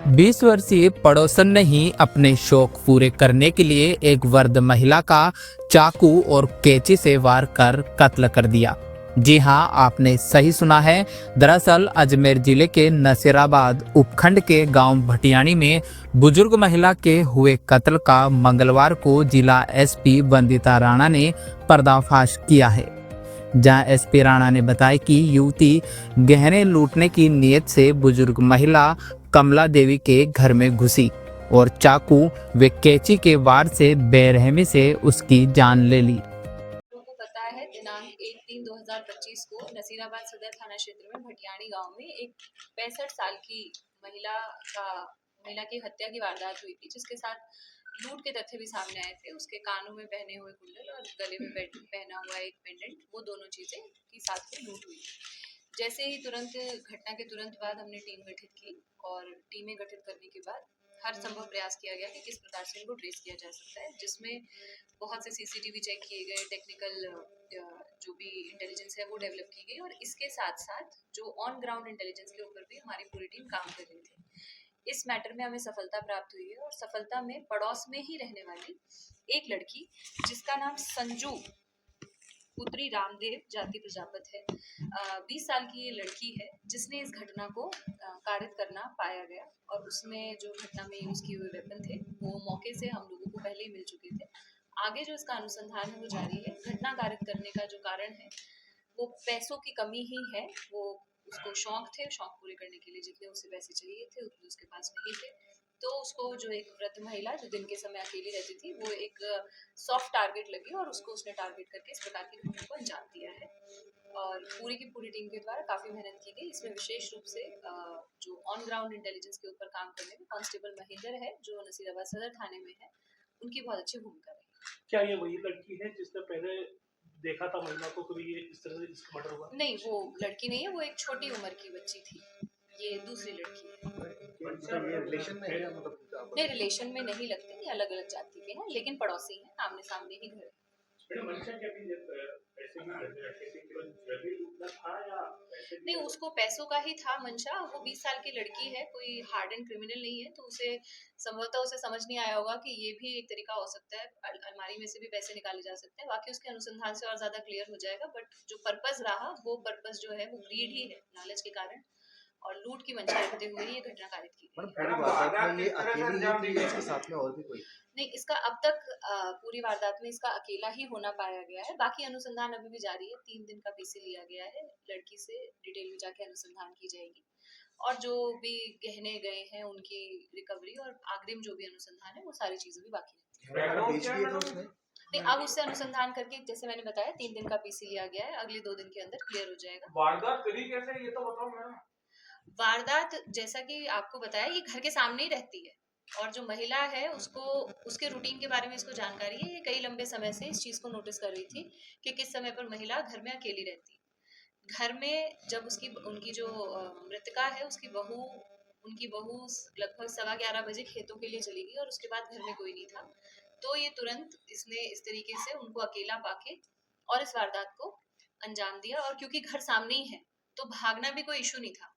20 वर्षीय पड़ोसन ने ही अपने शौक पूरे करने के लिए एक वृद्ध महिला का चाकू और कैंची से वार कर कत्ल कर दिया। जी हां, आपने सही सुना है। दरअसल अजमेर जिले के नसीराबाद उपखंड के गांव भटियाणी में बुजुर्ग महिला के हुए कत्ल का मंगलवार को जिला एसपी वंदिता राणा ने पर्दाफाश किया है। जहां एसपी राणा ने बताया कि युवती गहने लूटने की नीयत से बुजुर्ग महिला कमला देवी के घर में घुसी और चाकू व कैंची के वार से बेरहमी से उसकी जान ले ली। लोगों को पता है दिनांक 1/3/2025 को नसीराबाद सदर थाना क्षेत्र में भटियाणी गांव में एक 65 साल की महिला का महिला की हत्या की वारदात हुई थी, जिसके साथ लूट के तथ्य भी सामने आए थे। उसके कानों में पहने हुए कुंडल और गले में पहना हुआ एक पेंडेंट, वो दोनों चीजें की साथ में लूट हुई। जैसे ही तुरंत घटना के तुरंत बाद हमने टीम गठित की और टीमें गठित करने के बाद हर संभव प्रयास किया गया कि किस प्रकार से इनको ट्रेस किया जा सकता है, जिसमें बहुत से सीसीटीवी चेक किए गए, टेक्निकल जो भी इंटेलिजेंस है वो डेवलप की गई और इसके साथ साथ जो ऑन ग्राउंड इंटेलिजेंस के ऊपर भी हमारी पूरी टीम काम कर रही थी। इस मैटर में हमें सफलता प्राप्त हुई है और सफलता में पड़ोस में ही रहने वाली एक लड़की जिसका नाम संजू पुत्री रामदेव जाति प्रजापत है, 20 साल की ये लड़की है जिसने इस घटना को कारित करना पाया गया और उसमें जो घटना में यूज किए हुए वेपन थे वो मौके से हम लोगों को पहले ही मिल चुके थे। आगे जो इसका अनुसंधान है वो जारी है। घटना कारित करने का जो कारण है वो पैसों की कमी ही है। वो उसको शौक थे, शौक पूरे करने के लिए जितने उसे पैसे चाहिए थे उतने उसके पास नहीं थे। तो उसको जो एक वृद्ध महिला जो दिन के समय अकेली रहती थी वो एक सॉफ्ट टारगेट लगी और उसको उसने टारगेट करके इस प्रकार की घटना को अंजाम दिया है। और पूरी की पूरी टीम के द्वारा काफी मेहनत की गई। इसमें विशेष रूप से जो ऑन ग्राउंड इंटेलिजेंस के ऊपर काम करने में कांस्टेबल महेंद्र है जो नसीराबाद सदर थाने में है, उनकी बहुत अच्छी भूमिका रही। क्या ये वही लड़की है जिसने पहले देखा था महिला को, कभी ये इस तरह से इसका मर्डर हुआ? नहीं, वो लड़की नहीं है, वो एक छोटी उम्र की बच्ची थी। ये दूसरी लड़की है। ये रिलेशन में है या नहीं, रिलेशन में नहीं लगते, ये अलग अलग जाति के हैं लेकिन पड़ोसी हैं, आमने सामने ही घर है। नहीं, उसको पैसों का ही था मंशा। वो 20 साल की लड़की है, कोई हार्ड एंड क्रिमिनल नहीं है, तो उसे संभवतः उसे समझ नहीं आया होगा कि ये भी एक तरीका हो सकता है, अलमारी में से भी पैसे निकाले जा सकते हैं। बाकी उसके अनुसंधान से और ज्यादा क्लियर हो जाएगा, बट जो पर्पस रहा वो पर्पस जो है वो ग्रीड ही है, लालच के कारण और लूट की मंशा रखते हुए ये घटना कारित की गई। पूरी वारदात में ये अकेली ही थी या इसके साथ में और भी कोई? नहीं, इसका अब तक पूरी वारदात में इसका अकेला ही होना पाया गया है। बाकी अनुसंधान अभी भी जारी है। 3 दिन का पीसी लिया गया है। लड़की से डिटेल में जाके अनुसंधान की जाएगी और जो भी गहने गए हैं उनकी रिकवरी और अग्रिम जो भी अनुसंधान है वो सारी चीजें भी बाकी रहती बेच दिए थे उसने? नहीं, अब उससे अनुसंधान करके जैसे मैंने बताया 3 दिन का पीसी लिया गया है, अगले 2 दिन के अंदर क्लियर हो जाएगा। वारदात करी कैसे ये तो बताओ मैम। वारदात जैसा कि आपको बताया ये घर के सामने ही रहती है और जो महिला है उसको उसके रूटीन के बारे में इसको जानकारी है। ये कई लंबे समय से इस चीज को नोटिस कर रही थी कि किस समय पर महिला घर में अकेली रहती है। घर में जब उसकी उनकी जो मृतका है उनकी बहू लगभग 11:15 बजे खेतों के लिए चली गई और उसके बाद घर में कोई नहीं था। तो ये तुरंत इसने इस तरीके से उनको अकेला पाके और इस वारदात को अंजाम दिया और क्योंकि घर सामने ही है तो भागना भी कोई इशू नहीं था।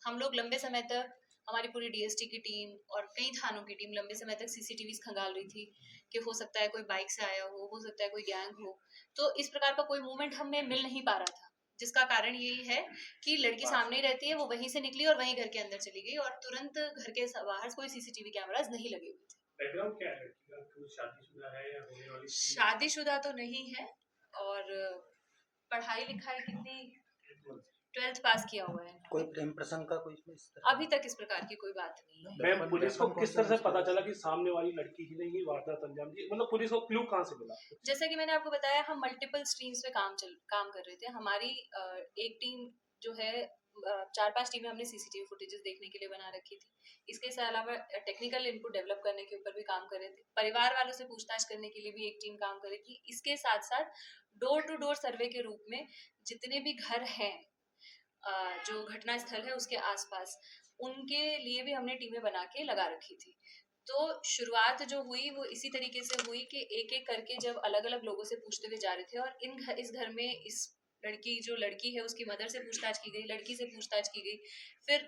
हम लोग लंबे समय तक हमारी पूरी डीएसटी की टीम और कई थानों की टीम लंबे समय तक सीसीटीवी खंगाल रही थी कि हो सकता है कोई बाइक से आया हो सकता है कोई गैंग हो। तो इस प्रकार का कोई मूवमेंट हमें मिल नहीं पा रहा था, जिसका कारण यही है कि लड़की सामने ही रहती है, वो वहीं से निकली और वहीं घर के अंदर चली गई और तुरंत घर के बाहर कोई सीसीटीवी कैमरास नहीं लगे हुए थे। बैकग्राउंड क्या है लड़की का? कोई शादीशुदा है या होने वाली? शादीशुदा तो नहीं है और पढ़ाई लिखाई कितनी 12th पास किया हुआ है। कोई प्रेम प्रसंग का कोई इसमें अभी तक इस प्रकार की कोई बात नहीं है। मैम, पुलिस को किस तरह से पता चला कि सामने वाली लड़की ही ने ये वारदात अंजाम दी? मतलब पुलिस को क्लू कहाँ से मिला? जैसा कि मैंने आपको बताया हम मल्टीपल स्ट्रीम्स पे काम कर रहे थे। हमारी एक टीम जो है 4-5 टीमें हमने सीसीटीवी फुटेजेस देखने के लिए बना रखी थी। इसके अलावा टेक्निकल इनपुट डेवलप करने के ऊपर भी काम कर रहे थे। परिवार वालों से पूछताछ करने के लिए भी एक टीम काम कर रही थी। इसके साथ साथ डोर टू डोर सर्वे के रूप में जितने भी घर हैं जो घटना स्थल है उसके आसपास, उनके लिए भी हमने टीमें बना के लगा रखी थी। तो शुरुआत जो हुई वो इसी तरीके से हुई कि एक एक करके जब अलग अलग लोगों से पूछते हुए जा रहे थे और इस घर में इस लड़की है उसकी मदर से पूछताछ की गई, लड़की से पूछताछ की गई, फिर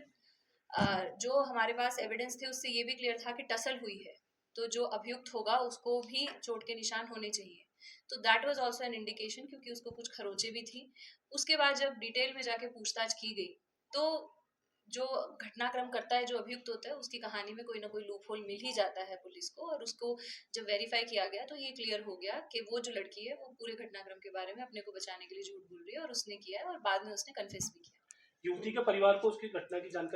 जो हमारे पास एविडेंस थे उससे ये भी क्लियर था कि टसल हुई है, तो जो अभियुक्त होगा उसको भी चोट के निशान होने चाहिए। तो that was also an indication, क्योंकि उसको कुछ खरोचे भी थी। उसके बाद जब डिटेल में जाके पूछताछ की गई तो जो घटनाक्रम करता है, जो अभियुक्त होता है, उसकी कहानी में कोई ना कोई लूप होल मिल ही जाता है पुलिस को। और उसको जब वेरीफाई किया गया तो ये क्लियर हो गया कि वो जो लड़की है वो पूरे घटनाक्रम के बारे में अपने को बचाने के लिए झूठ बोल रही है, और उसने किया है, और बाद में उसने कन्फेस भी किया। युवती के परिवार को उसकी घटना की जानकारी